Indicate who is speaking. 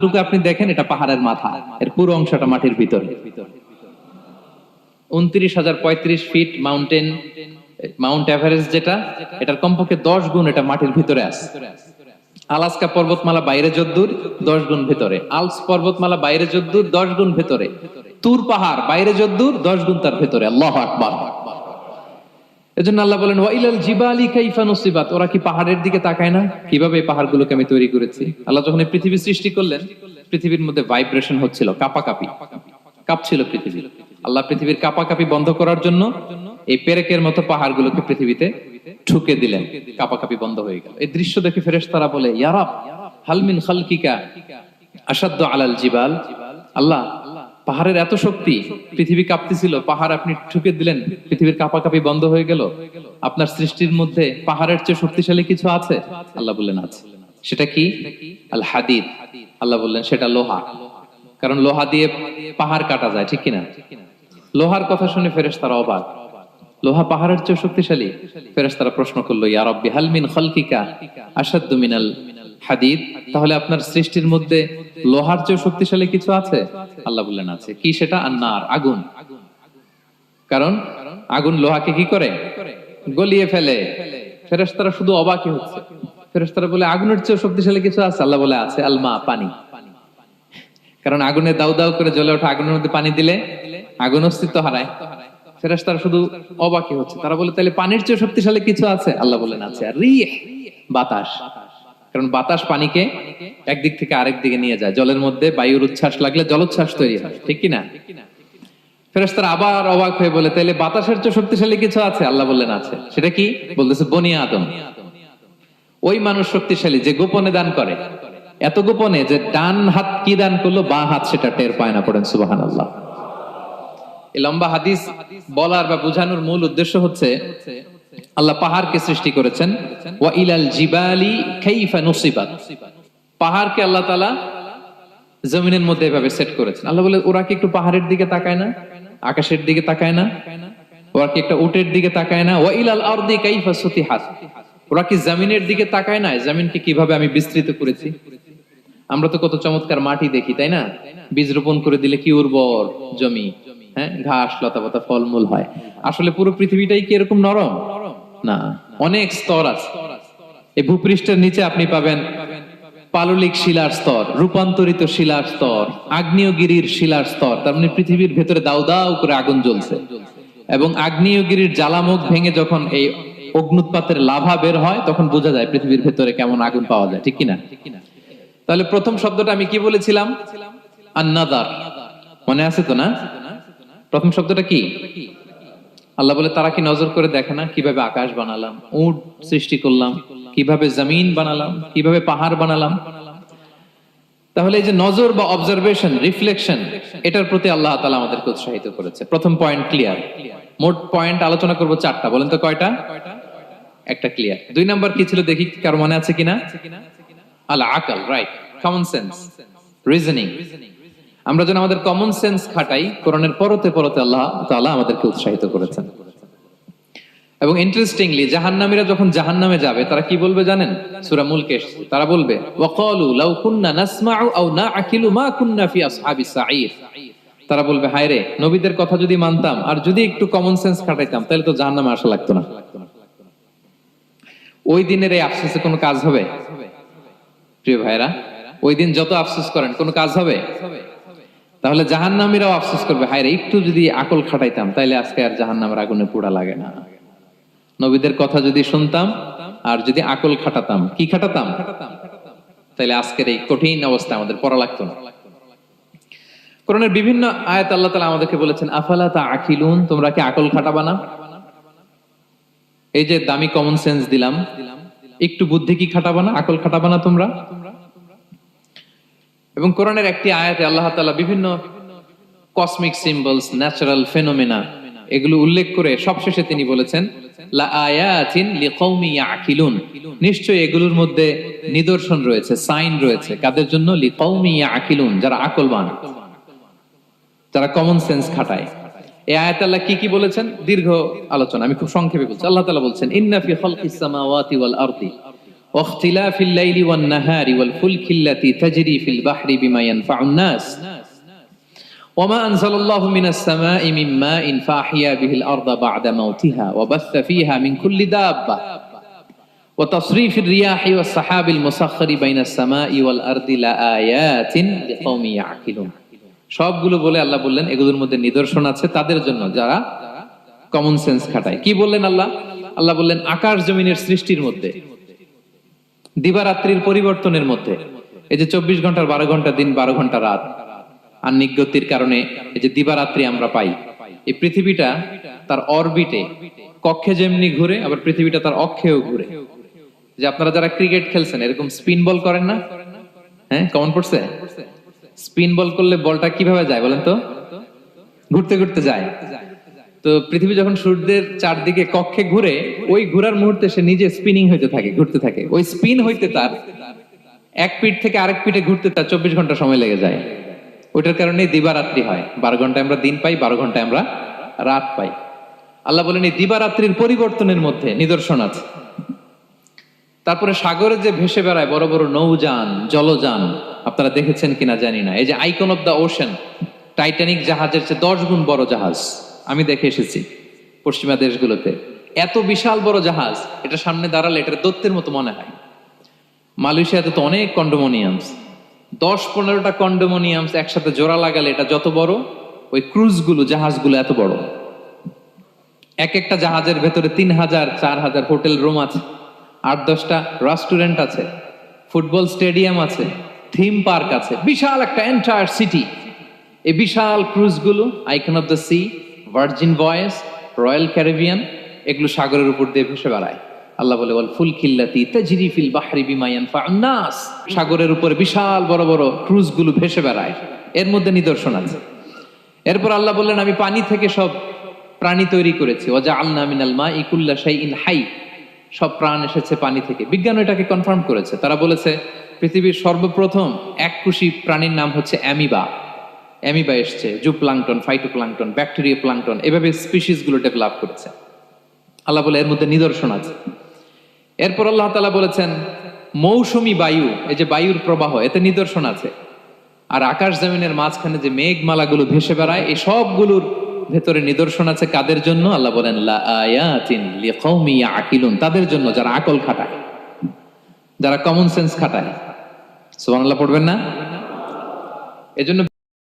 Speaker 1: টুকু আপনি দেখেন, এটা পাহাড়ের মাথা, এর পুরো অংশটা মাটির ভিতরে। 29,035 ফিট মাউন্টেন, মাউন্ট এভারেস্ট যেটা, এটার কমপক্ষে 10 গুণ এটা মাটির ভিতরে আছে। আলাস্কা পর্বতমালা বাইরে যদ্দূর 10 গুণ ভিতরে, আলস পর্বতমালা বাইরে যদ্দূর 10 গুণ ভিতরে, তুর পাহাড় বাইরে যদ্দূর 10 গুণ তার ভিতরে। আল্লাহু আকবার। এজন্য আল্লাহ বলেন ওয়াইলাল জিবালি কাইফা নুসিবাত, ওরা কি পাহাড়ের দিকে তাকায় না, কিভাবে এই পাহাড়গুলোকে আমি তৈরি করেছি। আল্লাহ যখন এই পৃথিবী সৃষ্টি করলেন, পৃথিবীর মধ্যে ভাইব্রেশন হচ্ছিল, কাঁপাকাঁপি, কাঁপছিল পৃথিবী। আল্লাহ পৃথিবীর কাঁপাকাঁপি বন্ধ করার জন্য এই পেরেকের মতো পাহাড়গুলোকে পৃথিবীতে ঠুকে দিলেন, কাঁপাকাঁপি বন্ধ হয়ে গেল। এই দৃশ্য দেখে ফেরেশতারা বলে ইয়া রাব হাল মিন খালকিকা আশাদ্দু আলাল জিবাল, আল্লাহ পাহাড়ের এত শক্তি, পৃথিবী কাঁপতেছিল, পাহাড় আপনি ঠুকে দিলেন, পৃথিবীর কাঁপাকাঁপি বন্ধ হয়ে গেল। আপনার সৃষ্টির মধ্যে পাহাড়ের চেয়ে শক্তিশালী কিছু আছে? আল্লাহ বললেন আছে। সেটা কি? আল হাদিদ। আল্লাহ বললেন সেটা লোহা, কারণ লোহা দিয়ে পাহাড় কাটা যায়, ঠিক কিনা? লোহার কথা শুনে ফেরেশতারা অবাক, লোহা পাহাড়ের চেয়ে শক্তিশালী? ফেরেশতারা প্রশ্ন করলো ইয়া রাব্বি হাল মিন খালকিকা আশাদ্দু মিনাল হাদিদ, তাহলে আপনার সৃষ্টির মধ্যে লোহার চেয়ে শক্তিশালী কিছু আছে? আল্লাহ বললেন আছে। কি সেটা? আন্নার, আগুন। কারণ আগুন লোহাকে কি করে? গলিয়ে ফেলে। ফেরেশতারা শুধু অবাকই হচ্ছে। ফেরেশতারা বলে আগুনের চেয়ে শক্তিশালী কিছু আছে? আল্লাহ বলে আছে আলমা, পানি। কারণ আগুনে দাউ দাউ করে জ্বলে ওঠা আগুনের মধ্যে পানি দিলে আগুন অস্তিত্ব হারায়। ফেরেশতারা শুধু অবাকই হচ্ছে। তারা বলে তাহলে পানির চেয়ে শক্তিশালী কিছু আছে? আল্লাহ বলেন আছে। আর রিহ, বাতাস। কারণ বাতাস পানিকে একদিক থেকে আরেক দিকে নিয়ে যায়। জলের মধ্যে বায়ুর উচ্ছ্বাস লাগলে জলোচ্ছ্বাস তৈরি হয়, ঠিক কিনা? ফেরেশতারা আবার অবাক হয়ে বলে তাহলে বাতাসের চেয়ে শক্তিশালী কিছু আছে? আল্লাহ বললেন আছে। সেটা কি? বলতেছে বনি আদম। ওই মানুষ শক্তিশালী যে গোপনে দান করে, এত গোপনে যে ডান হাত কি দান করলো, বাঁ হাত সেটা টের পায় না। পড়েন সুবহানাল্লাহ। এই লম্বা হাদিস বলার বা বোঝানোর মূল উদ্দেশ্য হচ্ছে আল্লাহ পাহাড়কে সৃষ্টি করেছেন। ওয়া ইলাল জিবালি কাইফা নুসিবাত, পাহাড়কে আল্লাহ তাআলা জমিনের মধ্যে এভাবে সেট করেছেন। আল্লাহ বলে ওরা কি একটু পাহাড়ের দিকে তাকায় না, আকাশের দিকে তাকায় না? ওরা কি একটা উটের দিকে তাকায় না? ওয়া ইলাল আরদি কাইফা সুতিহাত, ওরা কি জমিনের দিকে তাকায় না, জমিনকে কিভাবে আমি বিস্তৃত করেছি। আমরা তো কত চমৎকার মাটি দেখি, তাই না? বীজ রোপণ করে দিলে কি উর্বর জমি, হ্যাঁ, ঘাস লতাপাতা ফলমূল হয়। আসলে পুরো পৃথিবীটাই কি এরকম নরম? না, অনেক স্তর আছে। এই ভূপৃষ্ঠের নিচে আপনি পাবেন পাললিক শিলার স্তর, রূপান্তরিত শিলার স্তর, আগ্নেয়গিরির শিলার স্তর। তার মানে পৃথিবীর ভেতরে দাউ দাউ করে আগুন জ্বলছে, এবং আগ্নেয়গিরির জ্বালামুখ ভেঙে যখন এই অগ্নুৎপাতের লাভা বের হয়, তখন বোঝা যায় পৃথিবীর ভেতরে কেমন আগুন পাওয়া যায়, ঠিক কিনা? তাহলে প্রথম শব্দটা আমি কি বলেছিলাম? আন-নাযার। মনে আছে তো না? প্রথম শব্দটা কি? আল্লাহ বলে তারা কি নজর করে দেখে না কিভাবে আকাশ বানালাম, উট সৃষ্টি করলাম, কিভাবে জমিন বানালাম, কিভাবে পাহাড় বানালাম। তাহলে এই যে নজর বা অবজারভেশন, রিফ্লেকশন, এটার প্রতি আল্লাহ তাআলা আমাদেরকে উৎসাহিত করেছে। প্রথম পয়েন্ট ক্লিয়ার। মোট পয়েন্ট আলোচনা করব 4টা। বলেন তো কয়টা? একটা ক্লিয়ার। 2 নাম্বার কি ছিল দেখি কার মনে আছে কিনা? আল আকল, রাইট, কমন সেন্স, রিজনিং। আমরা যেন আমাদের কমন সেন্স খাটাই, কোরআনের পরতে পরতে আল্লাহ তাআলা আমাদেরকে উৎসাহিত করেছেন। এবং ইন্টারেস্টিংলি জাহান্নামীরা যখন জাহান্নামে যাবে, তারা কি বলবে জানেন? সূরা মুলকে এসেছে, তারা বলবে ওয়াকালু লাউ কুননা নাসমাউ আও নাআকিলু মা কুননা ফি আসহাবিস সাঈর। তারা বলবে হায় রে, নবীদের কথা যদি মানতাম আর যদি একটু কমন সেন্স খাটাইতাম, তাহলে তো জাহান্নামে আসা লাগতো না। ওই দিনের এই আফসোসে কোনো কাজ হবে? প্রিয় ভাইরা, ওই দিন যত আফসোস করেন কোনো কাজ হবে? তাহলে জাহান্নামীরাও আফসোস করবে হায় রে, একটু যদি আকল খাটাইতাম তাইলে আজকে আর জাহান্নামের আগুনে পোড়া লাগে না। নবীদের কথা যদি শুনতাম আর যদি আকল খাটাতাম, কি খাটাতাম, তাইলে আজকের এই কঠিন অবস্থা আমাদের পড়া লাগতো না। কোরআনের বিভিন্ন আয়াত আল্লাহ তাআলা আমাদেরকে বলেছেন আফালা তাআকিলুন, তোমরা কি আকল খাটাবা না? এই যে দামি কমন সেন্স দিলাম, একটু বুদ্ধি কি খাটাবা না, আকল খাটাবা না তোমরা? এবং কোরআনের একটি আয়াতে আল্লাহ তাআলা বিভিন্ন কসমিক সিম্বলস, ন্যাচারাল ফেনোমেনা, এগুলো উল্লেখ করে সবশেষে তিনি বলেছেন লা আয়াতিন লিকাউমি ইয়াকিলুন, নিশ্চয়ই এগুলোর মধ্যে নিদর্শন রয়েছে, সাইন রয়েছে। কাদের জন্য? লিকাউমি ইয়াকিলুন, যারা আকলবান, যারা কমন সেন্স খাটায়। এই আয়াতে আল্লাহ কি কি বলেছেন? দীর্ঘ আলোচনা, আমি খুব সংক্ষেপে বলছি। আল্লাহ তাআলা বলছেন ইন্না ফি খালকিস সামাওয়াতি ওয়াল আরদি ওয়াখতিলাফিল লাইলি ওয়ান নাহারি ওয়াল ফুলকিল্লাতি তাজরি ফিল বাহরি বিমা ইয়ানফাউন নাস ওয়ামা আনজালাল্লাহু মিনাস সামাই মিন মাইন ফাহিয়া বিহিল আরদা বা'দা মাউতিহা ওয়া বাসসা ফিহা মিন কুল্লি দাব্বা ওয়া তাসরিফির রিয়াহি ওয়াস সাহাবিল মুসাখখারি বাইনাস সামাই ওয়াল আরদি লাআয়াতিন লিকাওমি ইয়াকিলুন। সবগুলো বলে আল্লাহ বললেন এগুলোর মধ্যে নিদর্শন আছে তাদের জন্য যারা কমন সেন্স খাটায়। কি বললেন আল্লাহ? আল্লাহ বললেন আকাশ জমিনের সৃষ্টির মধ্যে, দিবারাত্রির পরিবর্তনের মধ্যে, এই যে 24 ঘন্টার 12 ঘন্টা দিন 12 ঘন্টা রাত আহ্নিক গতির কারণে এই যে দিবারাত্রি আমরা পাই, এই পৃথিবীটা তার অরবিটে কক্ষে যেমনি ঘুরে আবার পৃথিবীটা তার অক্ষেও ঘুরে। যে আপনারা যারা ক্রিকেট খেলছেন এরকম স্পিন বল করেন না? হ্যাঁ, কমন পড়ছে? স্পিন বল করলে বলটা কিভাবে যায় বলেন তো? ঘুরতে ঘুরতে যায়। তো পৃথিবী যখন সূর্যের চারদিকে কক্ষে ঘুরে, ওই ঘোরার মুহূর্তে সে নিজে স্পিনিং হইতে থাকে, ঘুরতে থাকে। ওই স্পিন হইতে তার এক পিঠ থেকে আরেক পিঠে ঘুরতে তার 24 ঘন্টা সময় লেগে যায়। ওইটার কারণে দিবারাত্রি হয়। 12 ঘন্টায় আমরা দিন পাই, 12 ঘন্টায় আমরা রাত পাই। আল্লাহ বলেন এই দিবারাত্রির পরিবর্তনের মধ্যে নিদর্শন আছে। তারপরে সাগরে যে ভেসে বেড়ায় বড় বড় নৌযান, জলযান, আপনারা দেখেছেন কিনা জানি না, এই যে icon of the ocean, Titanic জাহাজের চেয়ে 10 গুণ বড় জাহাজ আমি দেখে এসেছি পশ্চিমা দেশগুলোতে। এত বিশাল বড় জাহাজ, এটা সামনে দাঁড়ালে এটা দৈত্যের মতো মনে হয়। মালয়েশিয়াতে তো অনেক কন্ডোমোনিয়ামস, 10-15টা কন্ডোমোনিয়ামস একসাথে জোড়া লাগালে এটা যত বড়, ওই ক্রুজগুলো জাহাজগুলো এত বড়। এক একটা জাহাজের ভেতরে 3000-4000 হোটেল রুম আছে, 8-10টা রেস্টুরেন্ট আছে, ফুটবল স্টেডিয়াম আছে, থিম পার্ক আছে, বিশাল একটা এন্টায়ার সিটি। এই বিশাল ক্রুজগুলো Icon of the Seas, Virgin Voyages, Royal Caribbean, এগুলো সাগরের উপর দিয়ে ভেসে বেড়ায়। আল্লাহ বলে ওয়াল ফুলকিল্লাতি তাজরি ফিল বাহরি বিমা ইয়ানফাউন নাস, সাগরের উপরে বিশাল বড় বড় ক্রুজগুলো ভেসে বেড়ায়, এর মধ্যে নিদর্শন আছে। এরপর আল্লাহ বললেন আমি পানি থেকে সব প্রাণী তৈরি করেছি। ওয়াজআলনা মিনাল মাই কুল্লা শাইইন হাই, সব প্রাণ এসেছে পানি থেকে। বিজ্ঞান এটাকে কনফার্ম করেছে। তারা বলেছে পৃথিবীর সর্বপ্রথম এককোষী প্রাণীর নাম হচ্ছে অ্যামিবা। অ্যামিবা এসছে, জুপ্লাঙ্কটন, ফাইটোপ্লাঙ্কটন, ব্যাকটেরিয়া প্লাঙ্কটন, এভাবে স্পিসিস গুলো ডেভেলপ করেছে। আল্লাহ বলে এর মধ্যে নিদর্শন আছে। এরপর আল্লাহ তাআলা বলেছেন মৌসুমী বায়ু, এই যে বায়ুর প্রবাহ, এতে নিদর্শন আছে। আর আকাশ জমিনের মাঝখানে যে মেঘমালাগুলো ভেসে বেড়ায়, এই সবগুলোর ভেতরে নিদর্শন আছে। কাদের জন্য? আল্লাহ বলেন লা আয়াতিন লিকাওমি ইয়াকিলুন, তাদের জন্য যারা আকল খাটায়, যারা কমন সেন্স খাটায়। সুবহানাল্লাহ পড়বেন না? এজন্য